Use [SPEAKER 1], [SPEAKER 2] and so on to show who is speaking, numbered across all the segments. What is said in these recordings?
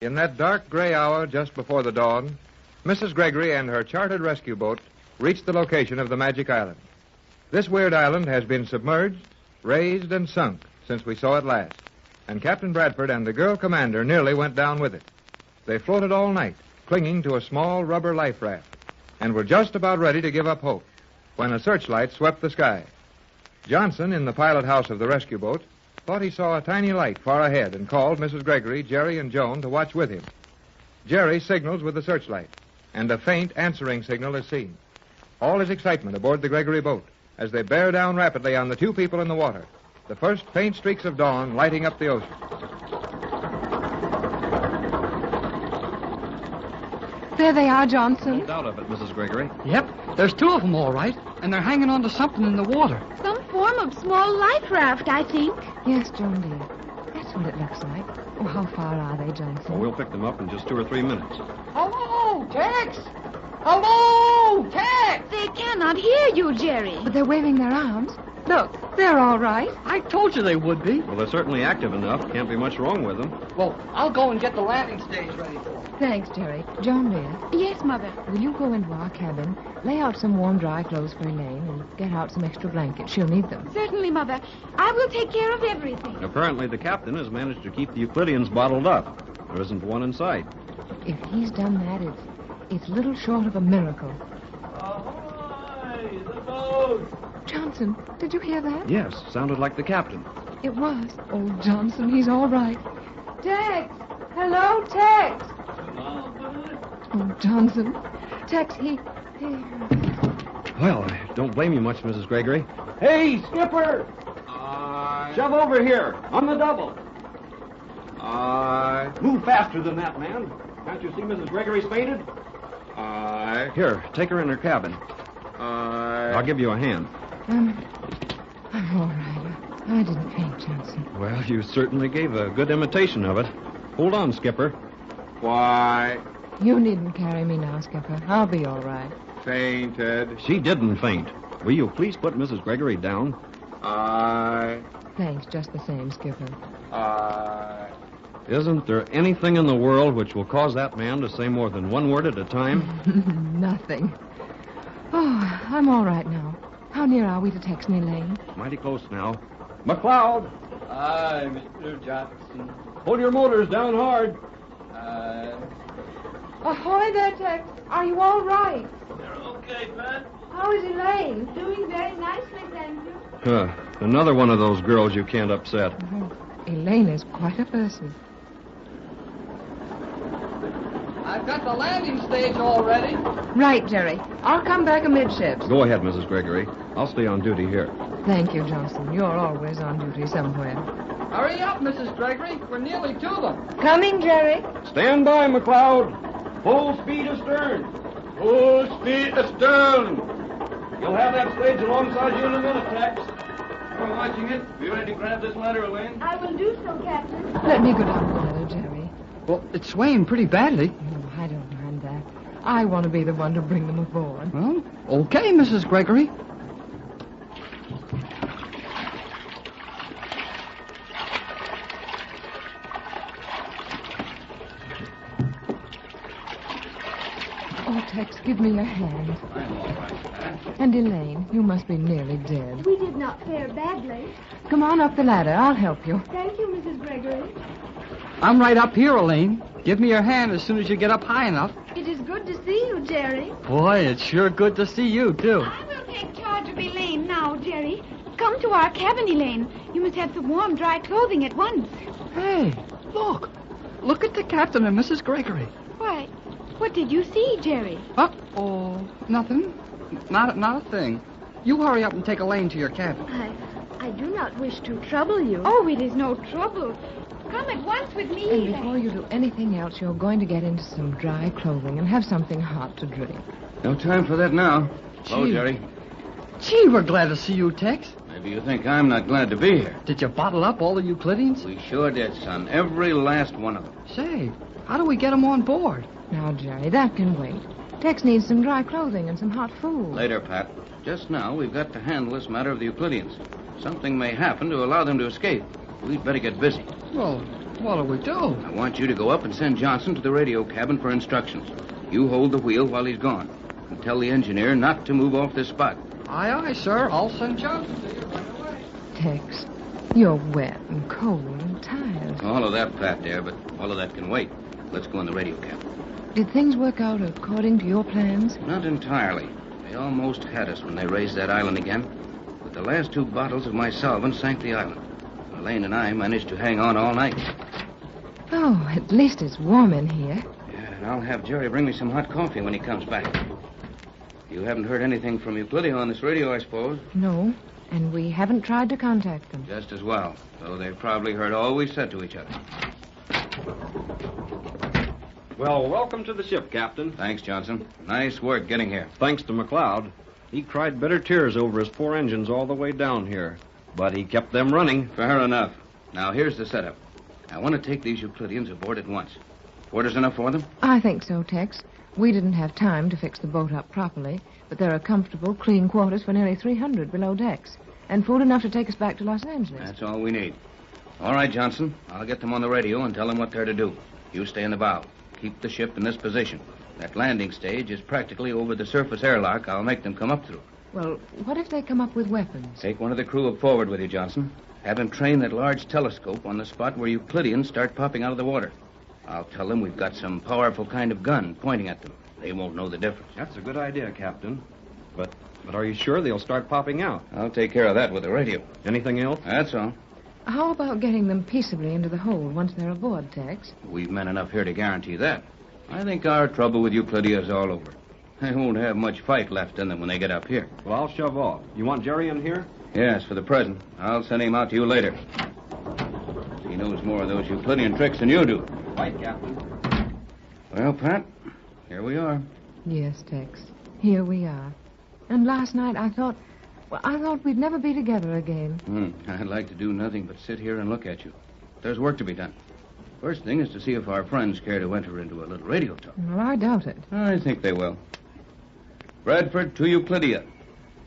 [SPEAKER 1] In that dark gray hour just before the dawn, Mrs. Gregory and her chartered rescue boat reached the location of the Magic Island. This weird island has been submerged, raised, and sunk since we saw it last, and Captain Bradford and the girl commander nearly went down with it. They floated all night, clinging to a small rubber life raft, and were just about ready to give up hope when a searchlight swept the sky. Johnson, in the pilot house of the rescue boat, thought he saw a tiny light far ahead and called Mrs. Gregory, Jerry, and Joan to watch with him. Jerry signals with the searchlight, and a faint answering signal is seen. All is excitement aboard the Gregory boat as they bear down rapidly on the two people in the water, the first faint streaks of dawn lighting up the ocean.
[SPEAKER 2] There they are, Johnson.
[SPEAKER 3] No doubt of it, Mrs. Gregory.
[SPEAKER 4] Yep, there's two of them, all right, and they're hanging on to something in the water.
[SPEAKER 5] Some form of small life raft, I think.
[SPEAKER 2] Yes, Joan, dear. That's what it looks like. Oh, how far are they, Johnson?
[SPEAKER 3] Well, we'll pick them up in just 2 or 3 minutes.
[SPEAKER 4] Hello, Tex! Hello, Tex!
[SPEAKER 5] They cannot hear you, Jerry.
[SPEAKER 2] But they're waving their arms. Look, they're all right.
[SPEAKER 4] I told you they would be.
[SPEAKER 3] Well, they're certainly active enough. Can't be much wrong with them.
[SPEAKER 4] Well, I'll go and get the landing stage ready for them.
[SPEAKER 2] Thanks, Jerry. Joan, dear,
[SPEAKER 5] Yes, Mother.
[SPEAKER 2] will you go into our cabin, lay out some warm, dry clothes for Elaine, and get out some extra blankets? She'll need them.
[SPEAKER 5] Certainly, Mother. I will take care of everything.
[SPEAKER 3] Apparently, the captain has managed to keep the Euclideans bottled up. There isn't one in sight.
[SPEAKER 2] If he's done that, it's little short of a miracle.
[SPEAKER 6] Ahoy! The boat!
[SPEAKER 2] Johnson, did you hear that?
[SPEAKER 3] Yes, sounded like the captain.
[SPEAKER 2] It was. Oh, Johnson, he's all right. Tex! Hello, Tex! Oh, Johnson. Tex, he...
[SPEAKER 3] Well, I don't blame you much, Mrs. Gregory.
[SPEAKER 4] Hey, Skipper! Shove over here, on the double. Move faster than that, man. Can't you see Mrs. Gregory's fainted?
[SPEAKER 3] Here, take her in her cabin. I'll give you a hand.
[SPEAKER 2] I'm all right. I didn't faint, Johnson.
[SPEAKER 3] Well, you certainly gave a good imitation of it. Hold on, Skipper.
[SPEAKER 1] Why,
[SPEAKER 2] You needn't carry me now, Skipper. I'll be all right.
[SPEAKER 1] fainted.
[SPEAKER 3] She didn't faint. Will you please put Mrs. Gregory down?
[SPEAKER 2] Thanks, just the same, Skipper.
[SPEAKER 3] Isn't there anything in the world which will cause that man to say more than one word at a time?
[SPEAKER 2] Nothing. Oh, I'm all right now. How near are we to Tex and Elaine?
[SPEAKER 3] Mighty close now.
[SPEAKER 4] McLeod,
[SPEAKER 6] Aye, Mr. Jackson.
[SPEAKER 4] hold your motors down hard.
[SPEAKER 6] Aye.
[SPEAKER 2] Ahoy there, Tex. Are you all right?
[SPEAKER 6] You're okay, Pat?
[SPEAKER 2] How is Elaine?
[SPEAKER 5] Doing very nicely, thank you.
[SPEAKER 3] Another one of those girls you can't upset.
[SPEAKER 2] Oh, Elaine is quite a person.
[SPEAKER 4] I've got the landing stage all ready.
[SPEAKER 2] Right, Jerry. I'll come back amidships.
[SPEAKER 3] Go ahead, Mrs. Gregory. I'll stay on duty here.
[SPEAKER 2] Thank you, Johnson. You're always on duty somewhere.
[SPEAKER 4] Hurry up, Mrs. Gregory. We're nearly to them.
[SPEAKER 2] Coming, Jerry.
[SPEAKER 4] Stand by, McLeod. Full speed astern. Full speed astern. You'll have that stage alongside you in a minute, Tex. We're watching it. Be ready to grab this ladder, Elaine.
[SPEAKER 5] I will do so, Captain.
[SPEAKER 2] Let me go down the ladder, Jerry.
[SPEAKER 4] Well, it's swaying pretty badly.
[SPEAKER 2] No, I don't mind that. I want to be the one to bring them aboard.
[SPEAKER 4] Well, okay, Mrs. Gregory.
[SPEAKER 2] Oh, Tex, give me your hand.
[SPEAKER 6] I'm all right, Pat.
[SPEAKER 2] And Elaine, you must be nearly dead.
[SPEAKER 5] We did not fare badly.
[SPEAKER 2] Come on up the ladder. I'll help you.
[SPEAKER 5] Thank you, Mrs. Gregory.
[SPEAKER 4] I'm right up here, Elaine. Give me your hand as soon as you get up high enough.
[SPEAKER 5] It is good to see you, Jerry.
[SPEAKER 4] Boy, it's sure good to see you, too.
[SPEAKER 5] I will take charge of Elaine now, Jerry. Come to our cabin, Elaine. You must have some warm, dry clothing at once.
[SPEAKER 4] Hey, look. Look at the captain and Mrs. Gregory.
[SPEAKER 5] Why, what did you see, Jerry?
[SPEAKER 4] Oh, nothing. Not a thing. You hurry up and take Elaine to your cabin.
[SPEAKER 5] I do not wish to trouble you. Oh, it is no trouble. Come at once with me,
[SPEAKER 2] And
[SPEAKER 5] Elaine.
[SPEAKER 2] before you do anything else, you're going to get into some dry clothing and have something hot to drink.
[SPEAKER 7] No time for that now. Hello,
[SPEAKER 4] Gee.
[SPEAKER 7] Jerry.
[SPEAKER 4] Gee, we're glad to see you, Tex.
[SPEAKER 7] Maybe you think I'm not glad to be here.
[SPEAKER 4] Did you bottle up all the Euclideans?
[SPEAKER 7] We sure did, son. Every last one of them.
[SPEAKER 4] Say, how do we get them on board?
[SPEAKER 2] Now, Jerry, that can wait. Tex needs some dry clothing and some hot food.
[SPEAKER 7] Later, Pat. Just now, we've got to handle this matter of the Euclideans. Something may happen to allow them to escape. We'd better get busy.
[SPEAKER 8] Well, what'll we do?
[SPEAKER 7] I want you to go up and send Johnson to the radio cabin for instructions. You hold the wheel while he's gone. And tell the engineer not to move off this spot.
[SPEAKER 8] Aye, aye, sir. I'll send Johnson to you right away.
[SPEAKER 2] Tex, you're wet and cold and tired.
[SPEAKER 7] All of that, Pat, there, but all of that can wait. Let's go in the radio cabin.
[SPEAKER 2] Did things work out according to your plans?
[SPEAKER 7] Not entirely. They almost had us when they raised that island again. But the last 2 bottles of my solvent sank the island. Elaine and I managed to hang on all night.
[SPEAKER 2] Oh, at least it's warm in here.
[SPEAKER 7] Yeah, and I'll have Jerry bring me some hot coffee when he comes back. You haven't heard anything from Euclidia on this radio, I suppose?
[SPEAKER 2] No, and we haven't tried to contact them.
[SPEAKER 7] Just as well, though they've probably heard all we said to each other.
[SPEAKER 3] Well, welcome to the ship, Captain.
[SPEAKER 7] Thanks, Johnson. Nice work getting here.
[SPEAKER 3] Thanks to McLeod. He cried bitter tears over his 4 engines all the way down here. But he kept them running.
[SPEAKER 7] Fair enough. Now, here's the setup. I want to take these Euclideans aboard at once. Quarters enough for them?
[SPEAKER 2] I think so, Tex. We didn't have time to fix the boat up properly, but there are comfortable, clean quarters for nearly 300 below decks, and food enough to take us back to Los Angeles.
[SPEAKER 7] That's all we need. All right, Johnson. I'll get them on the radio and tell them what they're to do. You stay in the bow. Keep the ship in this position. That landing stage is practically over the surface airlock I'll make them come up through.
[SPEAKER 2] Well, what if they come up with weapons?
[SPEAKER 7] Take one of the crew up forward with you, Johnson. Have him train that large telescope on the spot where Euclideans start popping out of the water. I'll tell them we've got some powerful kind of gun pointing at them. They won't know the difference.
[SPEAKER 3] That's a good idea, Captain. But are you sure they'll start popping out?
[SPEAKER 7] I'll take care of that with the radio.
[SPEAKER 3] Anything else?
[SPEAKER 7] That's all.
[SPEAKER 2] How about getting them peaceably into the hold once they're aboard, Tex?
[SPEAKER 7] We've men enough here to guarantee that. I think our trouble with Euclidia is all over. They won't have much fight left in them when they get up here.
[SPEAKER 3] Well, I'll shove off. You want Jerry in here?
[SPEAKER 7] Yes, for the present. I'll send him out to you later. He knows more of those Euclidean tricks than you do.
[SPEAKER 3] Right, Captain.
[SPEAKER 7] Well, Pat, here we are.
[SPEAKER 2] Yes, Tex. Here we are. And last night I thought we'd never be together again.
[SPEAKER 7] I'd like to do nothing but sit here and look at you. There's work to be done. First thing is to see if our friends care to enter into a little radio talk.
[SPEAKER 2] Well, I doubt it.
[SPEAKER 7] I think they will. Bradford to Euclidia.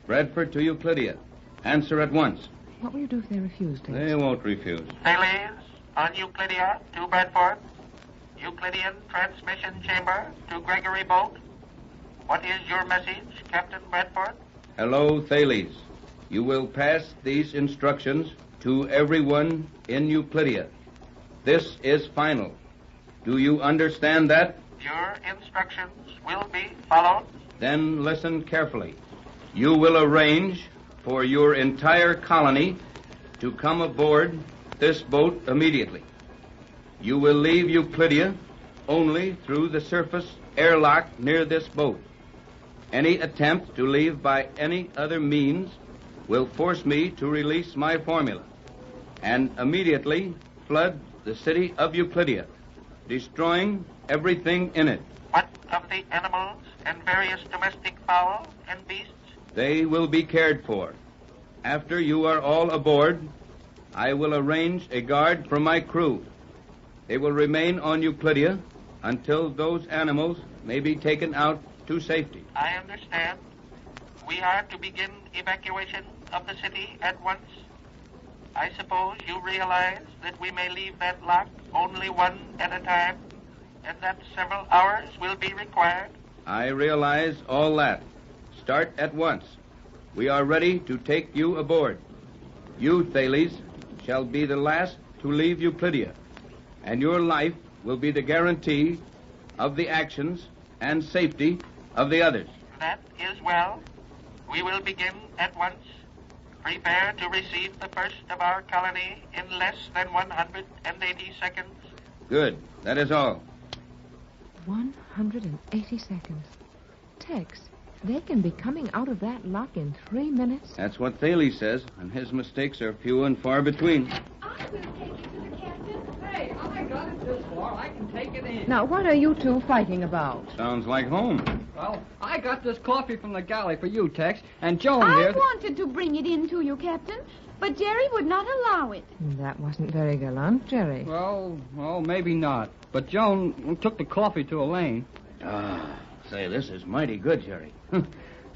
[SPEAKER 7] Bradford to Euclidia. Answer at once.
[SPEAKER 2] What will you do if they refuse, Tex?
[SPEAKER 7] They won't refuse.
[SPEAKER 9] Thales, on Euclidia to Bradford. Euclidean transmission chamber to Gregory Boat. What is your message, Captain Bradford?
[SPEAKER 7] Hello, Thales. You will pass these instructions to everyone in Euclidia. This is final. Do you understand that?
[SPEAKER 9] Your instructions will be followed.
[SPEAKER 7] Then listen carefully. You will arrange for your entire colony to come aboard this boat immediately. You will leave Euclidia only through the surface airlock near this boat. Any attempt to leave by any other means will force me to release my formula and immediately flood the city of Euclidia, destroying everything in it.
[SPEAKER 9] What of the animals and various domestic fowl and beasts?
[SPEAKER 7] They will be cared for. After you are all aboard, I will arrange a guard for my crew. They will remain on Euclidia until those animals may be taken out to safety.
[SPEAKER 9] I understand. We are to begin evacuation of the city at once. I suppose you realize that we may leave that lock only one at a time, and that several hours will be required.
[SPEAKER 7] I realize all that. Start at once. We are ready to take you aboard. You, Thales, shall be the last to leave Euclidia, and your life will be the guarantee of the actions and safety of the others.
[SPEAKER 9] That is well. We will begin at once. Prepare to receive the first of our colony in less than 180 seconds.
[SPEAKER 7] Good. That is all.
[SPEAKER 2] 180 seconds. Tex, they can be coming out of that lock in 3 minutes.
[SPEAKER 7] That's what Thales says, and his mistakes are few and far between.
[SPEAKER 5] I will take you to the captain.
[SPEAKER 8] Hey, I got it this far. I can take it in.
[SPEAKER 2] Now, what are you two fighting about?
[SPEAKER 7] Sounds like home.
[SPEAKER 8] Well, I got this coffee from the galley for you, Tex, and Joan
[SPEAKER 5] I
[SPEAKER 8] here...
[SPEAKER 5] wanted to bring it in to you, Captain, but Jerry would not allow it.
[SPEAKER 2] That wasn't very gallant, Jerry.
[SPEAKER 8] Well, maybe not. But Joan took the coffee to Elaine.
[SPEAKER 7] Say, this is mighty good, Jerry.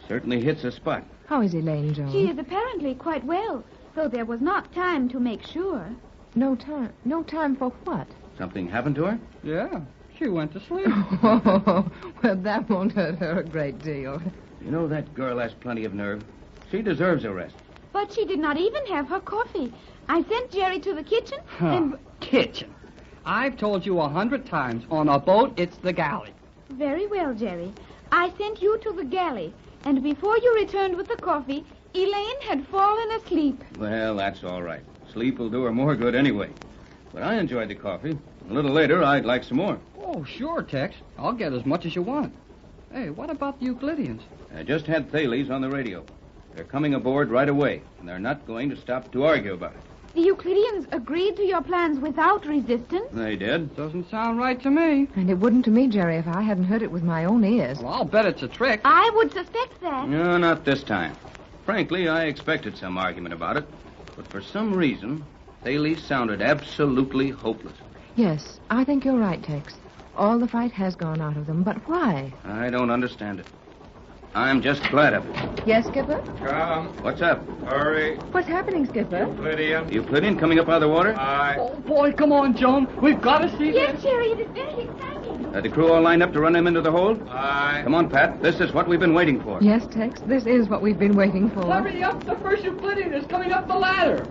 [SPEAKER 7] Certainly hits a spot.
[SPEAKER 2] How is Elaine, Joan?
[SPEAKER 5] She is apparently quite well, though there was not time to make sure.
[SPEAKER 2] No time. No time for what?
[SPEAKER 7] Something happened to her?
[SPEAKER 8] Yeah, she went to sleep.
[SPEAKER 2] Oh, well, that won't hurt her a great deal.
[SPEAKER 7] You know, that girl has plenty of nerve. She deserves a rest.
[SPEAKER 5] But she did not even have her coffee. I sent Jerry to the kitchen, and...
[SPEAKER 8] Kitchen. I've told you 100 times, on a boat, it's the galley.
[SPEAKER 5] Very well, Jerry. I sent you to the galley, and before you returned with the coffee, Elaine had fallen asleep.
[SPEAKER 7] Well, that's all right. Sleep will do her more good anyway. But I enjoyed the coffee. A little later, I'd like some more.
[SPEAKER 8] Oh, sure, Tex. I'll get as much as you want. Hey, what about the Euclideans?
[SPEAKER 7] I just had Thales on the radio. They're coming aboard right away, and they're not going to stop to argue about it.
[SPEAKER 5] The Euclideans agreed to your plans without resistance.
[SPEAKER 7] They did?
[SPEAKER 8] Doesn't sound right to me.
[SPEAKER 2] And it wouldn't to me, Jerry, if I hadn't heard it with my own ears.
[SPEAKER 8] Well, I'll bet it's a trick.
[SPEAKER 5] I would suspect that.
[SPEAKER 7] No, not this time. Frankly, I expected some argument about it. But for some reason, Thales sounded absolutely hopeless.
[SPEAKER 2] Yes, I think you're right, Tex. All the fight has gone out of them, but why?
[SPEAKER 7] I don't understand it. I'm just glad of it.
[SPEAKER 2] Yes, Skipper?
[SPEAKER 1] Come.
[SPEAKER 7] What's up?
[SPEAKER 1] Hurry.
[SPEAKER 2] What's happening, Skipper?
[SPEAKER 1] Lydian.
[SPEAKER 7] Euclidean coming up out of the water?
[SPEAKER 1] Aye.
[SPEAKER 8] Oh, boy, come on, Joan. We've got to see
[SPEAKER 5] Yes,
[SPEAKER 8] this.
[SPEAKER 5] Jerry, it is very exciting.
[SPEAKER 7] Are the crew all lined up to run him into the hold?
[SPEAKER 1] Aye.
[SPEAKER 7] Come on, Pat. This is what we've been waiting for.
[SPEAKER 2] Yes, Tex, this is what we've been waiting for.
[SPEAKER 8] Hurry up. The first Euclidean is coming up the ladder.